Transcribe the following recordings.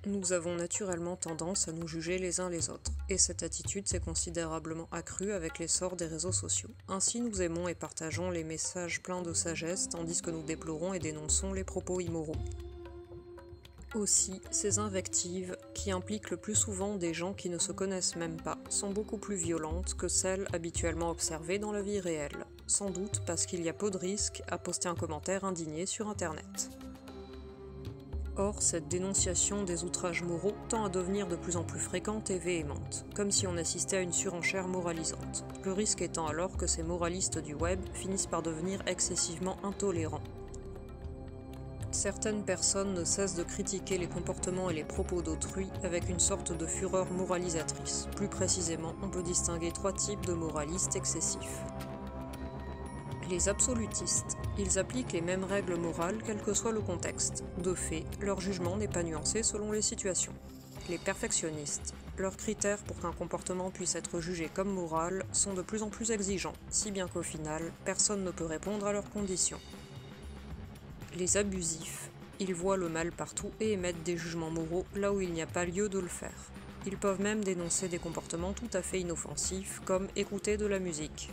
Nous avons naturellement tendance à nous juger les uns les autres, et cette attitude s'est considérablement accrue avec l'essor des réseaux sociaux. Ainsi nous aimons et partageons les messages pleins de sagesse, tandis que nous déplorons et dénonçons les propos immoraux. Aussi, ces invectives, qui impliquent le plus souvent des gens qui ne se connaissent même pas, sont beaucoup plus violentes que celles habituellement observées dans la vie réelle, sans doute parce qu'il y a peu de risques à poster un commentaire indigné sur Internet. Or, cette dénonciation des outrages moraux tend à devenir de plus en plus fréquente et véhémente, comme si on assistait à une surenchère moralisante, le risque étant alors que ces moralistes du web finissent par devenir excessivement intolérants. Certaines personnes ne cessent de critiquer les comportements et les propos d'autrui avec une sorte de fureur moralisatrice. Plus précisément, on peut distinguer 3 types de moralistes excessifs. Les absolutistes. Ils appliquent les mêmes règles morales quel que soit le contexte. De fait, leur jugement n'est pas nuancé selon les situations. Les perfectionnistes. Leurs critères pour qu'un comportement puisse être jugé comme moral sont de plus en plus exigeants, si bien qu'au final, personne ne peut répondre à leurs conditions. Les abusifs. Ils voient le mal partout et émettent des jugements moraux là où il n'y a pas lieu de le faire. Ils peuvent même dénoncer des comportements tout à fait inoffensifs, comme écouter de la musique.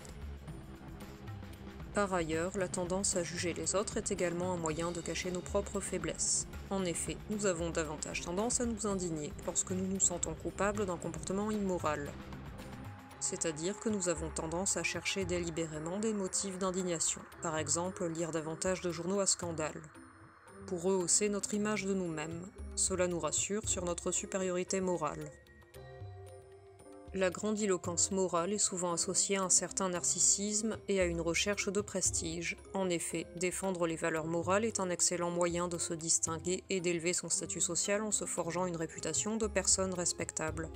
Par ailleurs, la tendance à juger les autres est également un moyen de cacher nos propres faiblesses. En effet, nous avons davantage tendance à nous indigner lorsque nous nous sentons coupables d'un comportement immoral. C'est-à-dire que nous avons tendance à chercher délibérément des motifs d'indignation, par exemple lire davantage de journaux à scandale. Pour rehausser notre image de nous-mêmes, cela nous rassure sur notre supériorité morale. La grandiloquence morale est souvent associée à un certain narcissisme et à une recherche de prestige. En effet, défendre les valeurs morales est un excellent moyen de se distinguer et d'élever son statut social en se forgeant une réputation de personne respectable.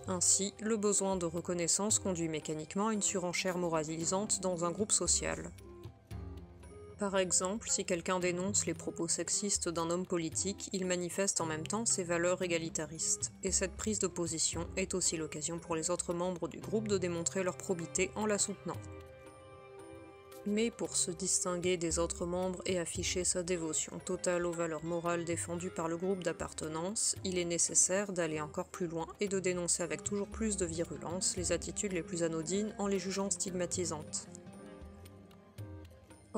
Ainsi, le besoin de reconnaissance conduit mécaniquement à une surenchère moralisante dans un groupe social. Par exemple, si quelqu'un dénonce les propos sexistes d'un homme politique, il manifeste en même temps ses valeurs égalitaristes. Et cette prise de position est aussi l'occasion pour les autres membres du groupe de démontrer leur probité en la soutenant. Mais pour se distinguer des autres membres et afficher sa dévotion totale aux valeurs morales défendues par le groupe d'appartenance, il est nécessaire d'aller encore plus loin et de dénoncer avec toujours plus de virulence les attitudes les plus anodines en les jugeant stigmatisantes.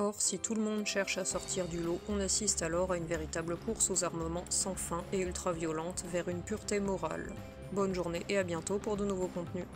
Or, si tout le monde cherche à sortir du lot, on assiste alors à une véritable course aux armements sans fin et ultra-violente vers une pureté morale. Bonne journée et à bientôt pour de nouveaux contenus.